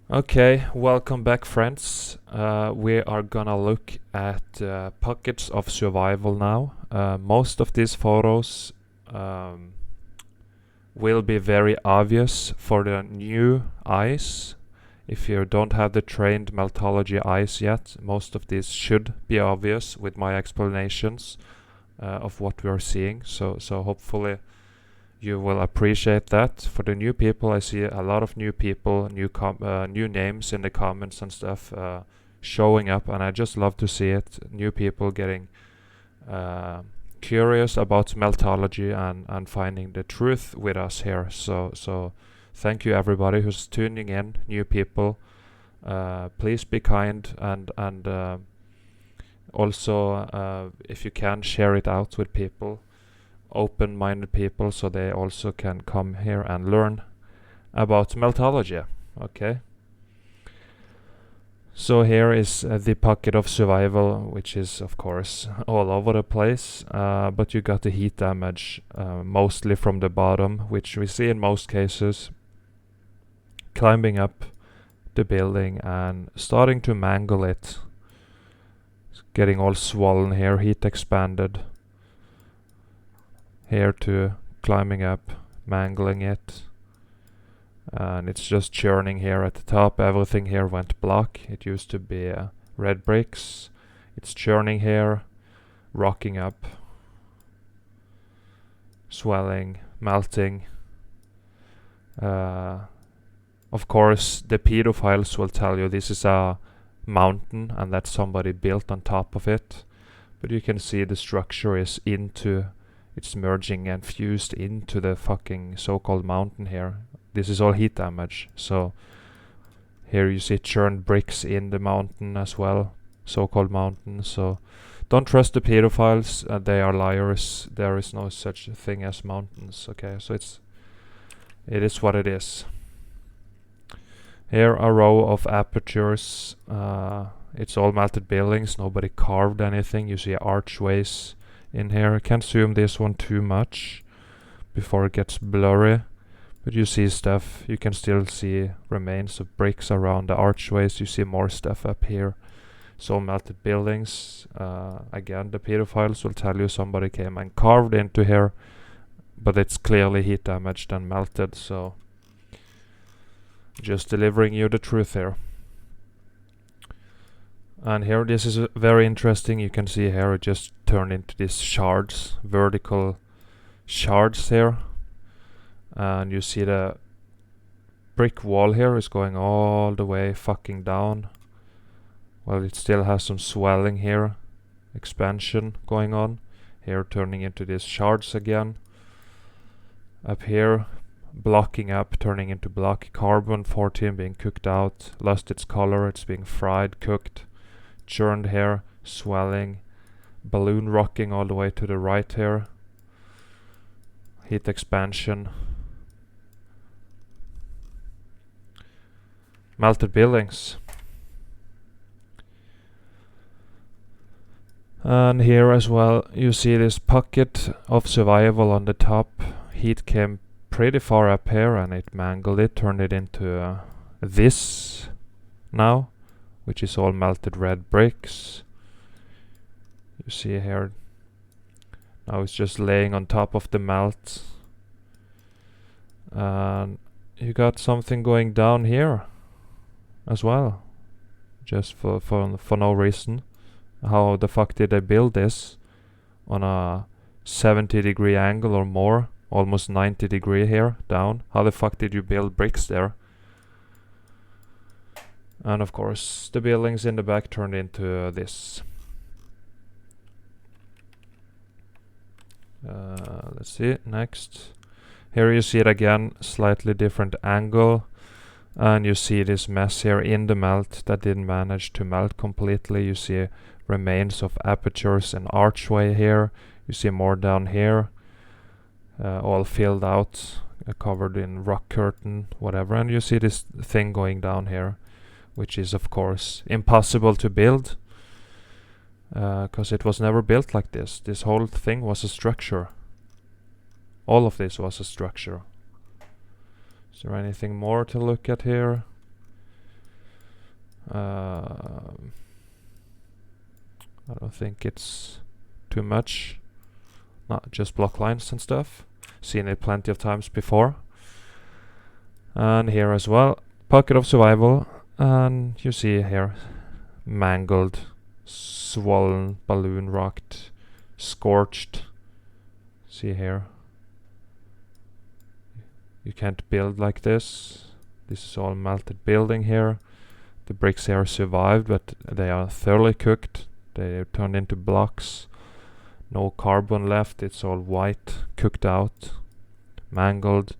Okay, welcome back, friends. We are gonna look at pockets of survival now. Most of these photos um, will be very obvious for the new eyes. If you don't have the trained meltology eyes yet, most of these should be obvious with my explanations of what we are seeing. So hopefully you will appreciate that. For the new people, I see a lot of new people, new names in the comments and stuff showing up, and I just love to see it. New people getting curious about meltology and finding the truth with us here. So thank you everybody who's tuning in. New people, please be kind and also if you can, share it out with people, open-minded people, so they also can come here and learn about meltology. Okay, so here is the pocket of survival, which is of course all over the place, but you got the heat damage mostly from the bottom, which we see in most cases, climbing up the building and starting to mangle it. It's getting all swollen here, heat expanded. Here to climbing up, mangling it, and it's just churning here at the top. Everything here went black. It used to be red bricks. It's churning here, rocking up, swelling, melting. Of course, the pedophiles will tell you this is a mountain and that somebody built on top of it, but you can see the structure is it's merging and fused into the fucking so-called mountain here. This is all heat damage. So here you see churned bricks in the mountain as well, so-called mountain. So don't trust the pedophiles. They are liars. There is no such thing as mountains. Okay, so it is what it is. Here a row of apertures. It's all melted buildings. Nobody carved anything. You see archways in here. I can't zoom this one too much before it gets blurry, but you see stuff. You can still see remains of bricks around the archways. You see more stuff up here. So melted buildings. Again, the pedophiles will tell you somebody came and carved into here, but it's clearly heat damaged and melted. So just delivering you the truth here. And here, this is very interesting. You can see here it just turned into these shards, vertical shards here. And you see the brick wall here is going all the way fucking down. Well, it still has some swelling here, expansion going on. Here turning into these shards again. Up here, blocking up, turning into block. Carbon-14 being cooked out, lost its color, it's being fried, cooked. Churned here, swelling, balloon rocking all the way to the right here, heat expansion, melted buildings. And here as well you see this pocket of survival on the top. Heat came pretty far up here and it mangled it, turned it into this now, which is all melted red bricks. You see here, now it's just laying on top of the melt. And you got something going down here as well, just for no reason. How the fuck did they build this on a 70-degree angle or more, almost 90-degree here down? How the fuck did you build bricks there? And of course, the buildings in the back turned into this. Let's see, next. Here you see it again, slightly different angle. And you see this mess here in the melt that didn't manage to melt completely. You see remains of apertures and archway here. You see more down here, all filled out, covered in rock curtain, whatever. And you see this thing going down here, which is of course impossible to build, because it was never built like this. This whole thing was a structure. All of this was a structure. Is there anything more to look at here? I don't think it's too much. Not just block lines and stuff. Seen it plenty of times before. And here as well, pocket of survival. And you see here, mangled, swollen, balloon rocked, scorched. See here. You can't build like this. This is all melted building here. The bricks here survived, but they are thoroughly cooked. They turned into blocks. No carbon left. It's all white, cooked out, mangled.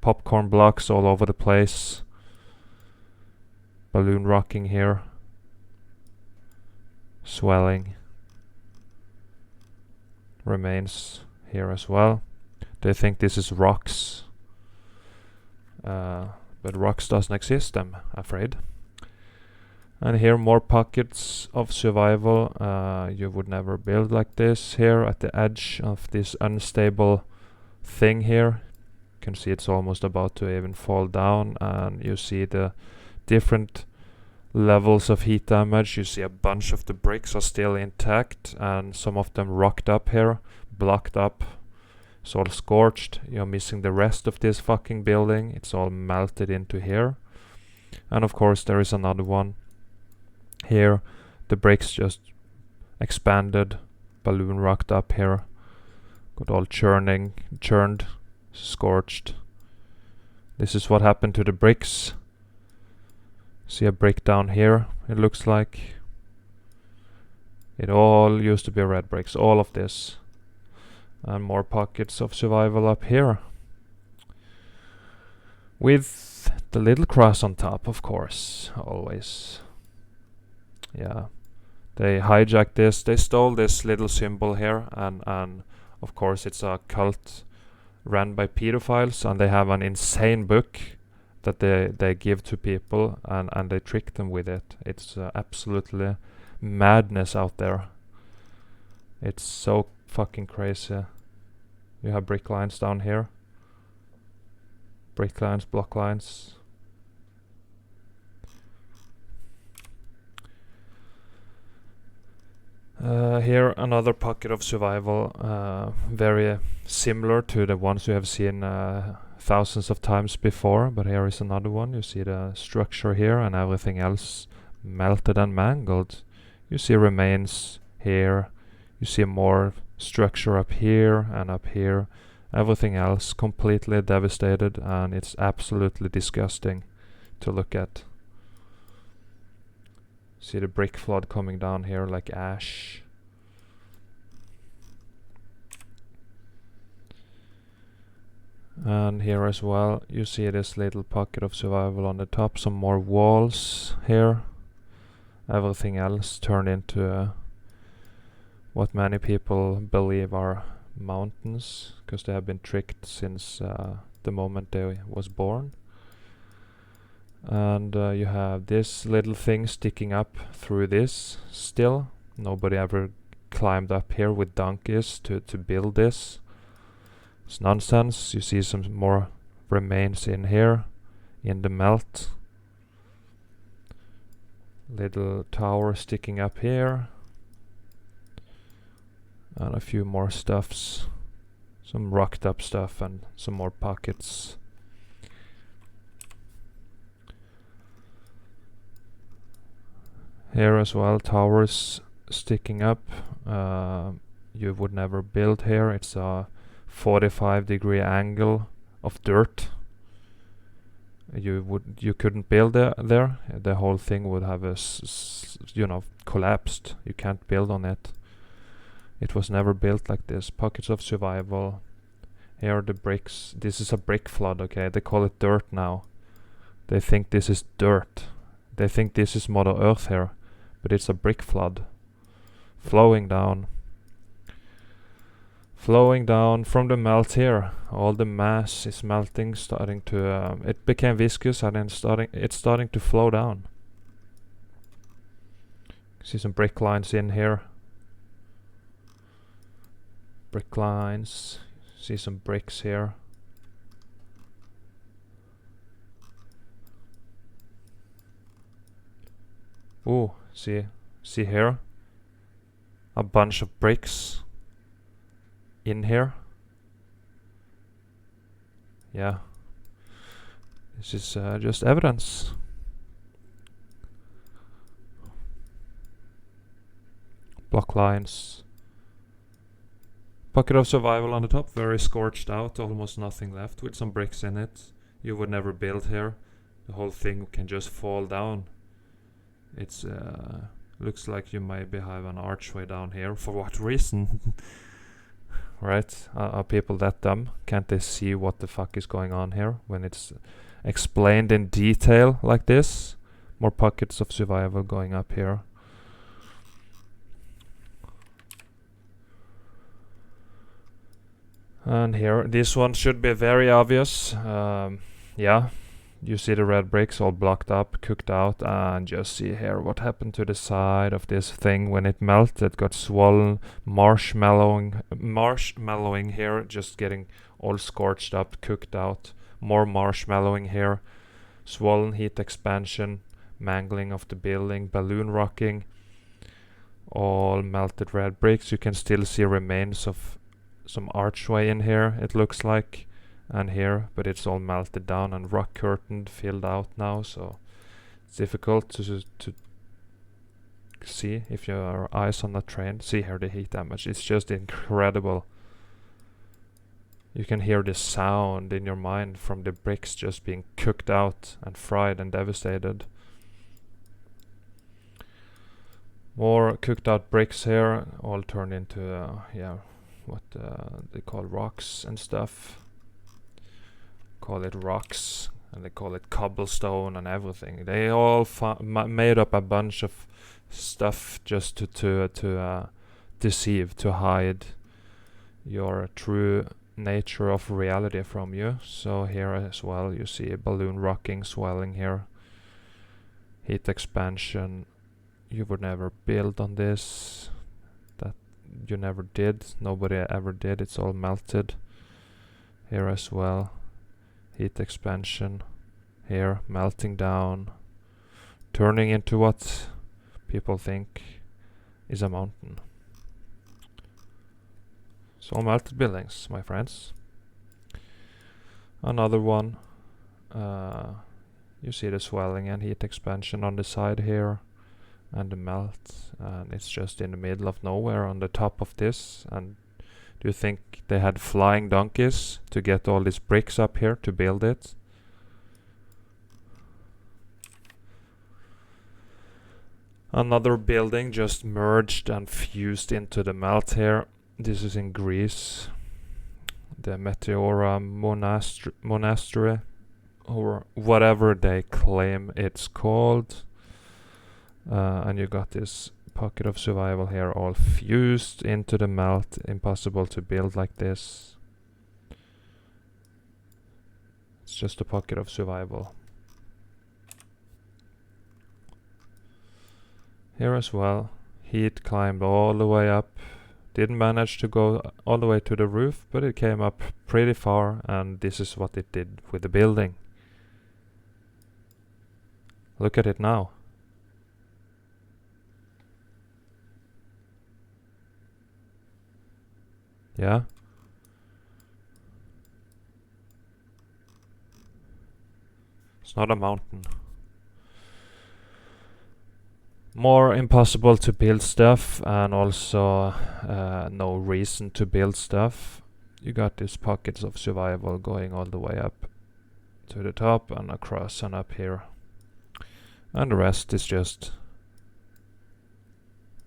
Popcorn blocks all over the place. Balloon rocking here. Swelling. Remains here as well. They think this is rocks. But rocks doesn't exist, I'm afraid. And here more pockets of survival. You would never build like this here at the edge of this unstable thing here. You can see it's almost about to even fall down, and you see the different levels of heat damage. You see a bunch of the bricks are still intact, and some of them rocked up here, blocked up. It's all scorched. You're missing the rest of this fucking building. It's all melted into here. And of course there is another one. Here the bricks just expanded, balloon rocked up here. Got all churned, scorched. This is what happened to the bricks. See a brick down here, it looks like. It all used to be red bricks, all of this. And more pockets of survival up here. With the little cross on top, of course, always. Yeah. They hijacked this, they stole this little symbol here, and of course it's a cult ran by pedophiles, and they have an insane book that they give to people, and they trick them with it. It's absolutely madness out there. It's so fucking crazy. You have brick lines down here. Brick lines, block lines. Here another pocket of survival, very similar to the ones you have seen thousands of times before, but here is another one. You see the structure here and everything else melted and mangled. You see remains here. You see more structure up here and up here. Everything else completely devastated, and it's absolutely disgusting to look at. See the brick flood coming down here like ash. And here as well, you see this little pocket of survival on the top. Some more walls here. Everything else turned into what many people believe are mountains, because they have been tricked since the moment they was born. And you have this little thing sticking up through this still. Nobody ever climbed up here with donkeys to build this. It's nonsense. You see some more remains in here, in the melt. Little tower sticking up here. And a few more stuffs. Some rocked up stuff and some more pockets. Here as well, towers sticking up. You would never build here. It's a 45-degree angle of dirt. You couldn't build there. The whole thing would have collapsed. You can't build on it. It was never built like this. Pockets of survival. Here are the bricks. This is a brick flood, okay? They call it dirt now. They think this is dirt. They think this is Mother Earth here. But it's a brick flood. Flowing down. Flowing down from the melt here. All the mass is melting, starting to... it became viscous and then it's starting to flow down. See some brick lines in here. Brick lines. See some bricks here. Oh, see here? A bunch of bricks in here. Yeah. This is just evidence. Block lines. Pocket of survival on the top, very scorched out, almost nothing left, with some bricks in it. You would never build here. The whole thing can just fall down. It's looks like you maybe have an archway down here. For what reason? Right? Are people that dumb? Can't they see what the fuck is going on here when it's explained in detail like this? More pockets of survival going up here. And here, this one should be very obvious. Yeah, you see the red bricks all blocked up, cooked out, and just see here what happened to the side of this thing when it melted. Got swollen, marshmallowing here, just getting all scorched up, cooked out. More marshmallowing here, swollen heat expansion, mangling of the building, balloon rocking, all melted red bricks. You can still see remains of some archway in here, it looks like, and here, but it's all melted down and rock curtained, filled out now, so it's difficult to see if your eyes on the train. See here the heat damage, it's just incredible. You can hear the sound in your mind from the bricks just being cooked out and fried and devastated. More cooked out bricks here, all turned into what they call rocks and stuff. Call it rocks, and they call it cobblestone and everything. They all made up a bunch of stuff just to deceive, to hide your true nature of reality from you. So here as well you see a balloon rocking, swelling here, heat expansion. You would never build on this. That you never did. Nobody ever did. It's all melted. Here as well. Heat expansion. Here, melting down. Turning into what people think is a mountain. So melted buildings, my friends. Another one. You see the swelling and heat expansion on the side here. And the melt, and it's just in the middle of nowhere on the top of this. And do you think they had flying donkeys to get all these bricks up here to build it? Another building just merged and fused into the melt here. This is in Greece, the Meteora Monastery, or whatever they claim it's called. And you got this pocket of survival here, all fused into the melt. Impossible to build like this. It's just a pocket of survival. Here as well, heat climbed all the way up. Didn't manage to go all the way to the roof, but it came up pretty far, and this is what it did with the building. Look at it now. Yeah. It's not a mountain. More impossible to build stuff, and also no reason to build stuff. You got these pockets of survival going all the way up to the top and across and up here. And the rest is just...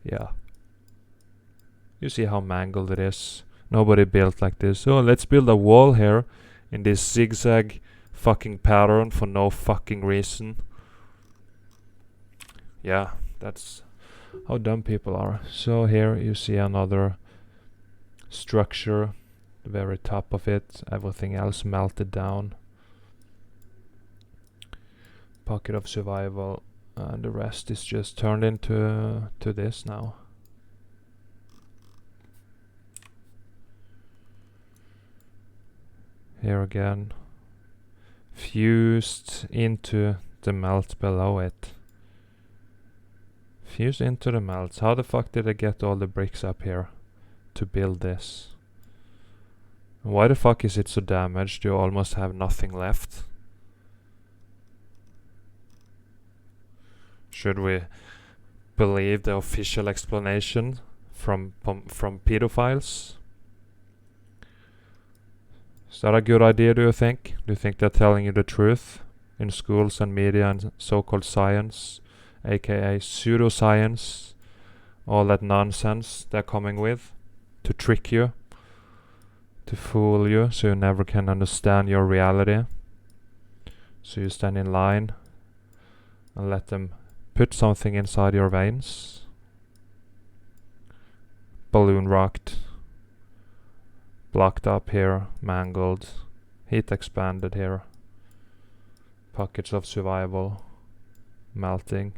yeah. You see how mangled it is. Nobody built like this. So let's build a wall here in this zigzag fucking pattern for no fucking reason. Yeah, that's how dumb people are. So here you see another structure, the very top of it, everything else melted down. Pocket of survival, and the rest is just turned into this now. Here again, fused into the melt below it. Fuse into the melts. How the fuck did I get all the bricks up here to build this? Why the fuck is it so damaged? You almost have nothing left. Should we believe the official explanation from pedophiles? Is that a good idea, do you think? Do you think they're telling you the truth in schools and media and so-called science, aka pseudoscience, all that nonsense they're coming with to trick you, to fool you, so you never can understand your reality? So you stand in line and let them put something inside your veins. Balloon rocked, blocked up here, mangled, heat expanded here, pockets of survival, melting,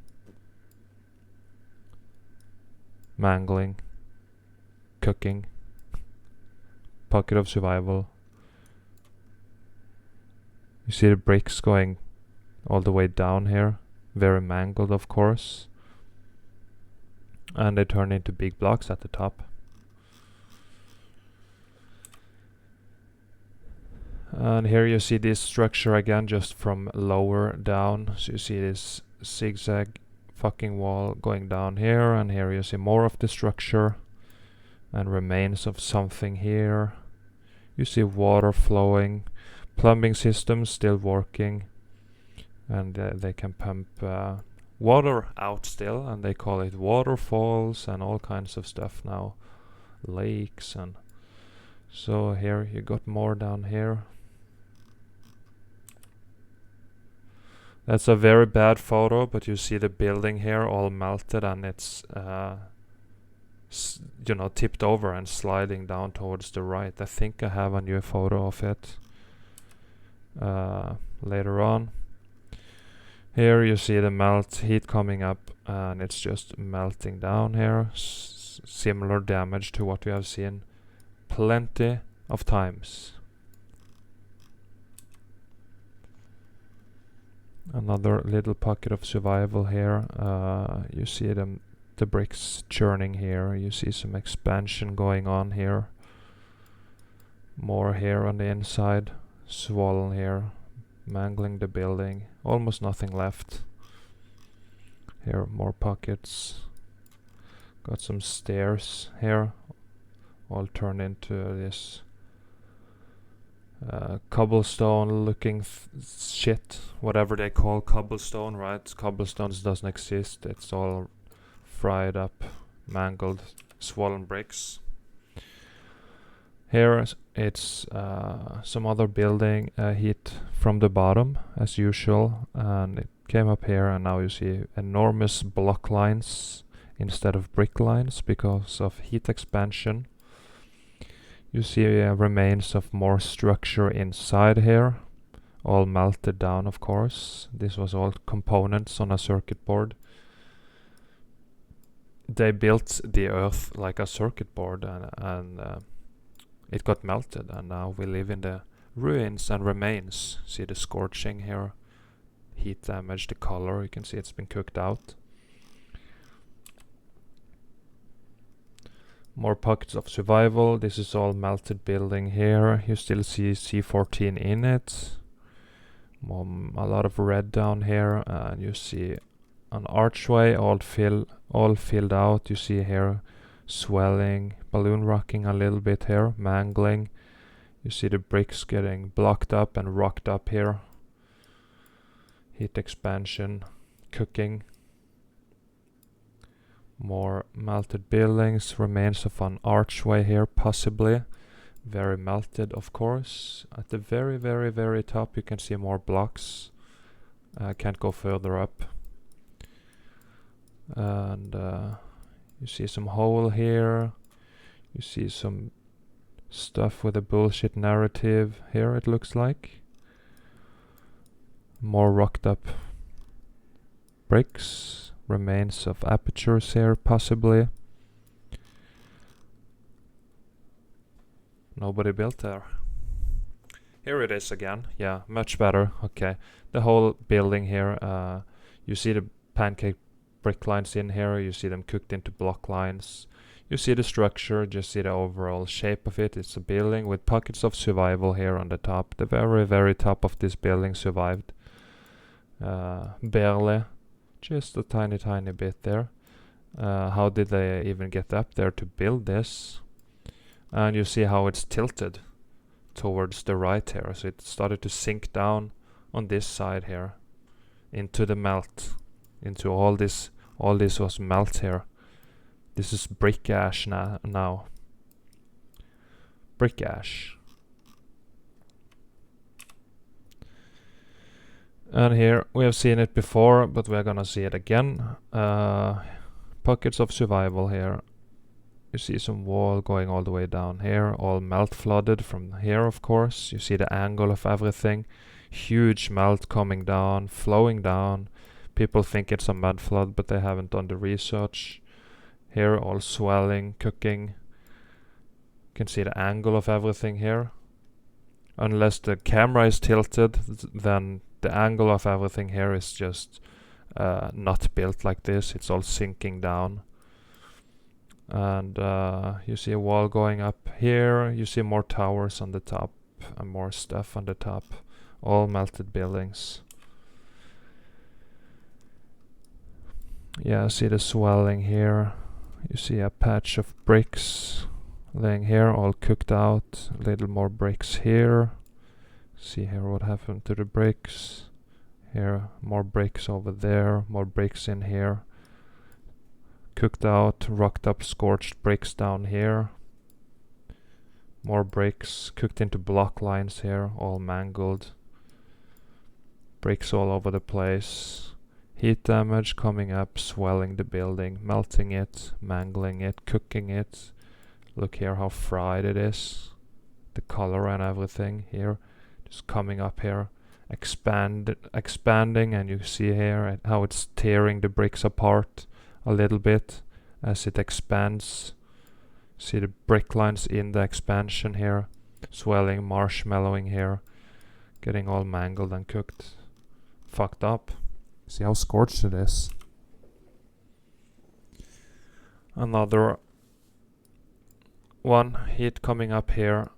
mangling, cooking, pocket of survival. You see the bricks going all the way down here, very mangled of course, and they turn into big blocks at the top. And here you see this structure again, just from lower down. So you see this zigzag fucking wall going down here, and here you see more of the structure and remains of something here. You see water flowing, plumbing systems still working, and they can pump water out still, and they call it waterfalls and all kinds of stuff now, lakes. And so here you got more down here. That's a very bad photo, but you see the building here all melted, and it's tipped over and sliding down towards the right. I think I have a new photo of it later on. Here you see the melt heat coming up, and it's just melting down here. Similar damage to what we have seen plenty of times. Another little pocket of survival here. You see the bricks churning here. You see some expansion going on here. More here on the inside. Swollen here. Mangling the building. Almost nothing left. Here more pockets. Got some stairs here. All turned into this cobblestone looking shit, whatever they call cobblestone, right? Cobblestones doesn't exist. It's all fried up, mangled, swollen bricks. Here it's some other building heat from the bottom as usual, and it came up here, and now you see enormous block lines instead of brick lines because of heat expansion. You see remains of more structure inside here, all melted down of course. This was all components on a circuit board. They built the earth like a circuit board, and it got melted, and now we live in the ruins and remains. See the scorching here, heat damage, the color, you can see it's been cooked out. More pockets of survival. This is all melted building here. You still see C14 in it. A lot of red down here, and you see an archway all filled out. You see here swelling, balloon rocking a little bit here, mangling. You see the bricks getting blocked up and rocked up here. Heat expansion, cooking. More melted buildings, remains of an archway here possibly. Very melted of course. At the very, very, very top you can see more blocks. Can't go further up. And you see some hole here. You see some stuff with a bullshit narrative here, it looks like. More rocked up bricks. Remains of apertures here possibly. Nobody built there. Here it is again. Yeah, much better. Okay. The whole building here, you see the pancake brick lines in here. You see them cooked into block lines. You see the structure, just see the overall shape of it. It's a building with pockets of survival here on the top. The very, very top of this building survived. Barely. Just a tiny, tiny bit there. How did they even get up there to build this? And you see how it's tilted towards the right here. So it started to sink down on this side here into the melt. Into all this was melt here. This is brick ash now. Brick ash. And here we have seen it before, but we're gonna see it again. Pockets of survival here. You see some wall going all the way down here, all melt flooded from here, of course. You see the angle of everything. Huge melt coming down, flowing down. People think it's a mud flood, but they haven't done the research. Here, all swelling, cooking. You can see the angle of everything here. Unless the camera is tilted, then the angle of everything here is just not built like this. It's all sinking down. And you see a wall going up here. You see more towers on the top and more stuff on the top. All melted buildings. Yeah, see the swelling here. You see a patch of bricks laying here, all cooked out. A little more bricks here. See here what happened to the bricks. Here, more bricks over there, more bricks in here. Cooked out, rocked up, scorched bricks down here. More bricks, cooked into block lines here, all mangled. Bricks all over the place. Heat damage coming up, swelling the building, melting it, mangling it, cooking it. Look here how fried it is. The color and everything here. Just coming up here. Expanding, and you see here how it's tearing the bricks apart a little bit as it expands. See the brick lines in the expansion here. Swelling, marshmallowing here. Getting all mangled and cooked. Fucked up. See how scorched it is. Another one, heat coming up here.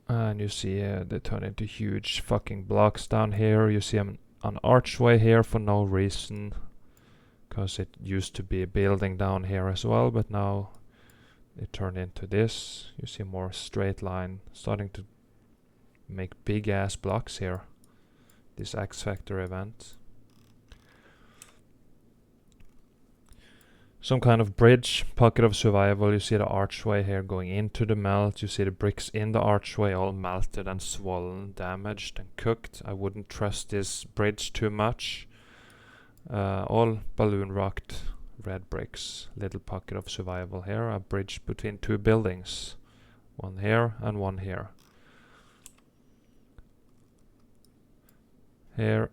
And you see they turn into huge fucking blocks down here. You see an archway here for no reason. Because it used to be a building down here as well. But now it turned into this. You see more straight line. Starting to make big ass blocks here. This X Factor event. Some kind of bridge, pocket of survival. You see the archway here going into the melt. You see the bricks in the archway all melted and swollen, damaged and cooked. I wouldn't trust this bridge too much. All balloon rocked red bricks. Little pocket of survival here. A bridge between two buildings. One here and one here. Here,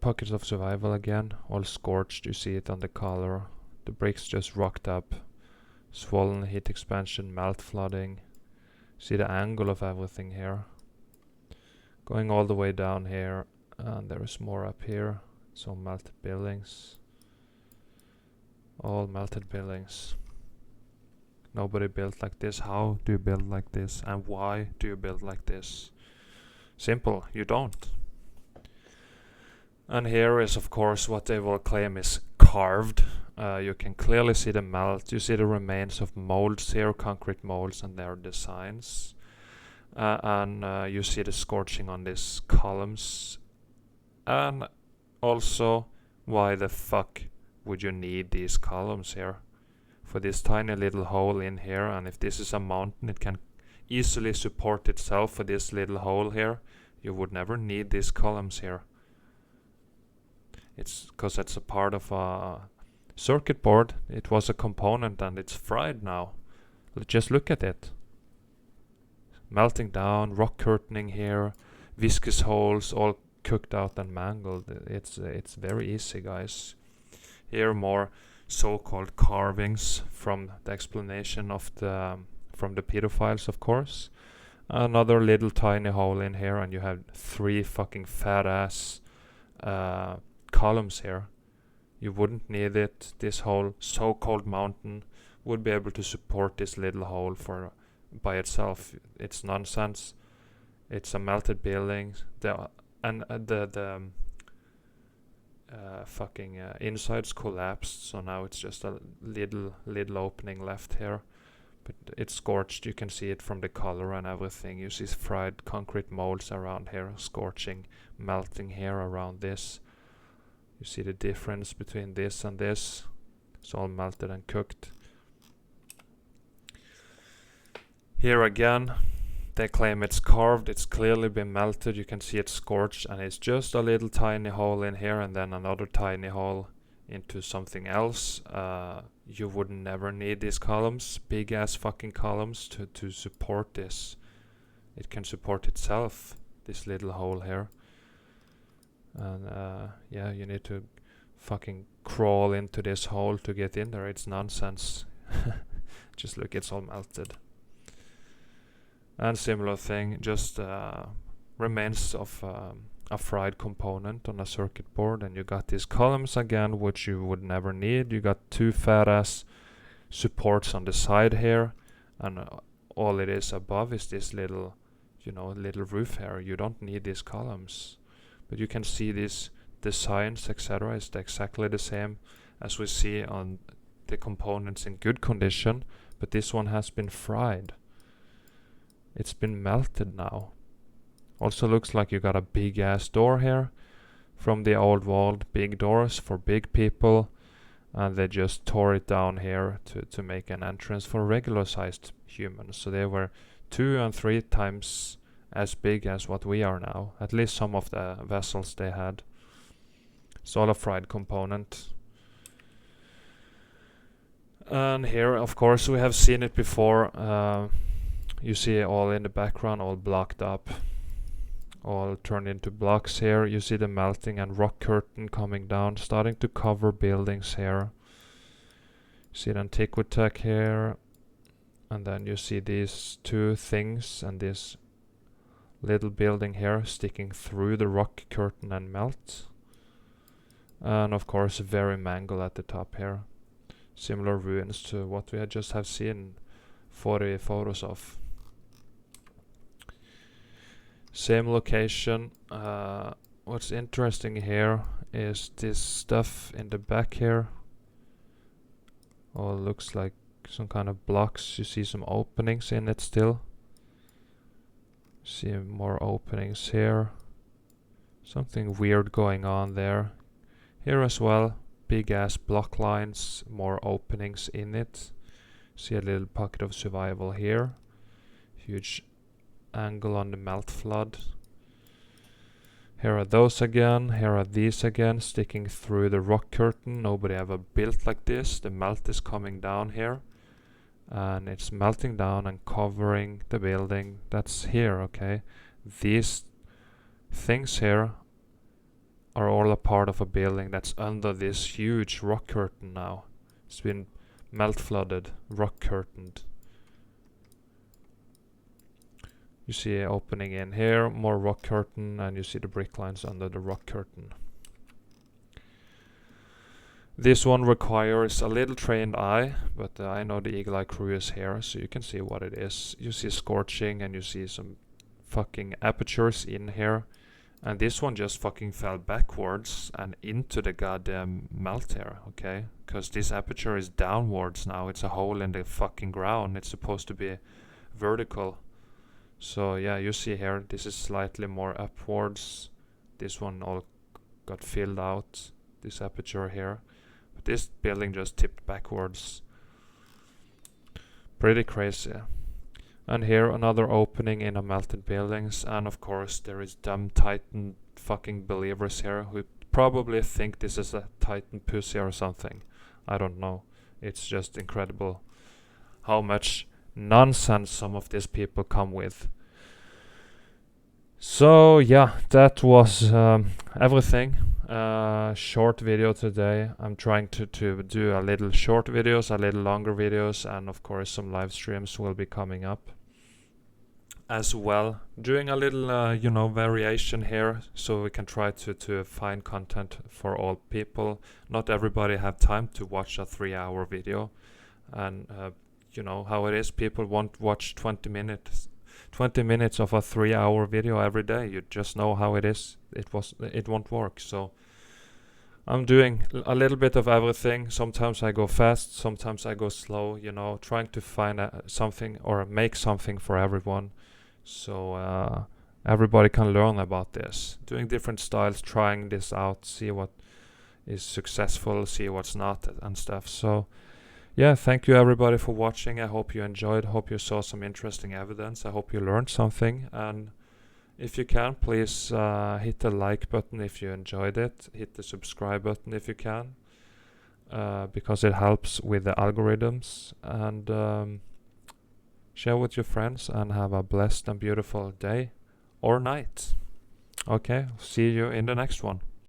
pockets of survival again. All scorched. You see it on the color. The bricks just rocked up, swollen, heat expansion, melt flooding. See the angle of everything here. Going all the way down here, and there is more up here. Some melted buildings. All melted buildings. Nobody built like this. How do you build like this? And why do you build like this? Simple, you don't. And here is of course what they will claim is carved. You can clearly see the melt. You see the remains of molds here, concrete molds and their designs. And you see the scorching on these columns. And also, why the fuck would you need these columns here? For this tiny little hole in here, and if this is a mountain, it can easily support itself for this little hole here. You would never need these columns here. It's because it's a part of a circuit board. It was a component and it's fried now. Just look at it. Melting down, rock curtaining here, viscous holes all cooked out and mangled. It's very easy, guys. Here more so-called carvings from the explanation of from the pedophiles, of course. Another little tiny hole in here, and you have 3 fucking fat ass columns here. You wouldn't need it. This whole so-called mountain would be able to support this little hole by itself. It's nonsense. It's a melted building. The fucking inside's collapsed, so now it's just a little opening left here. But it's scorched. You can see it from the color and everything. You see fried concrete molds around here, scorching, melting here around this. You see the difference between this and this. It's all melted and cooked. Here again, they claim it's carved. It's clearly been melted. You can see it's scorched, and it's just a little tiny hole in here, and then another tiny hole into something else. You would never need these columns, big ass fucking columns, to support this. It can support itself, this little hole here. And yeah, you need to fucking crawl into this hole to get in there. It's nonsense. Just look, it's all melted. And similar thing, just remains of a fried component on a circuit board, and you got these columns again, which you would never need. You got two fat ass supports on the side here, and all it is above is this little, little roof here. You don't need these columns, but you can see these designs, etc. is exactly the same as we see on the components in good condition, but this one has been fried. It's been melted now. Also looks like you got a big ass door here from the old walled big doors for big people, and they just tore it down here to make an entrance for regular sized humans. So they were 2 and 3 times as big as what we are now, at least some of the vessels they had. It's all a fried component. And here, of course, we have seen it before. You see it all in the background, all blocked up, all turned into blocks here. You see the melting and rock curtain coming down, starting to cover buildings here. You see the Antiquitech here, and then you see these two things and this little building here sticking through the rock curtain and melt. And of course, very mangled at the top here. Similar ruins to what we had just have seen 40 photos of. Same location. What's interesting here is this stuff in the back here. Oh, it looks like some kind of blocks. You see some openings in it still. See more openings here. Something weird going on there. Here as well, big ass block lines, more openings in it. See a little pocket of survival here. Huge angle on the melt flood. Here are those again. Here are these again, sticking through the rock curtain. Nobody ever built like this. The melt is coming down here, and it's melting down and covering the building that's here. Okay, these things here are all a part of a building that's under this huge rock curtain now. It's been melt flooded, rock curtained. You see an opening in here, more rock curtain, and you see the brick lines under the rock curtain. This one requires a little trained eye, but I know the Eagle Eye crew is here, so you can see what it is. You see scorching, and you see some fucking apertures in here. And this one just fucking fell backwards and into the goddamn melt here, okay? Because this aperture is downwards now. It's a hole in the fucking ground. It's supposed to be vertical. So yeah, you see here, this is slightly more upwards. This one all got filled out, this aperture here. But this building just tipped backwards. Pretty crazy. And here another opening in a melted buildings, and of course there is dumb Titan fucking believers here who probably think this is a Titan pussy or something. I don't know. It's just incredible how much nonsense some of these people come with. So yeah, that was everything. Short video today. I'm trying to do a little short videos, a little longer videos, and of course some live streams will be coming up. as well, doing a little variation here, so we can try to find content for all people. Not everybody have time to watch a 3-hour video, and you know how it is, people won't watch 20 minutes of a 3-hour video every day. You just know how it is. It won't work. So I'm doing a little bit of everything. Sometimes I go fast, sometimes I go slow, trying to find something or make something for everyone. So everybody can learn about this. Doing different styles, trying this out, see what is successful, see what's not, and stuff. So yeah, thank you everybody for watching. I hope you enjoyed, hope you saw some interesting evidence. I hope you learned something, and if you can, please hit the like button if you enjoyed it. Hit the subscribe button if you can, because it helps with the algorithms. And share with your friends, and have a blessed and beautiful day or night. Okay, see you in the next one.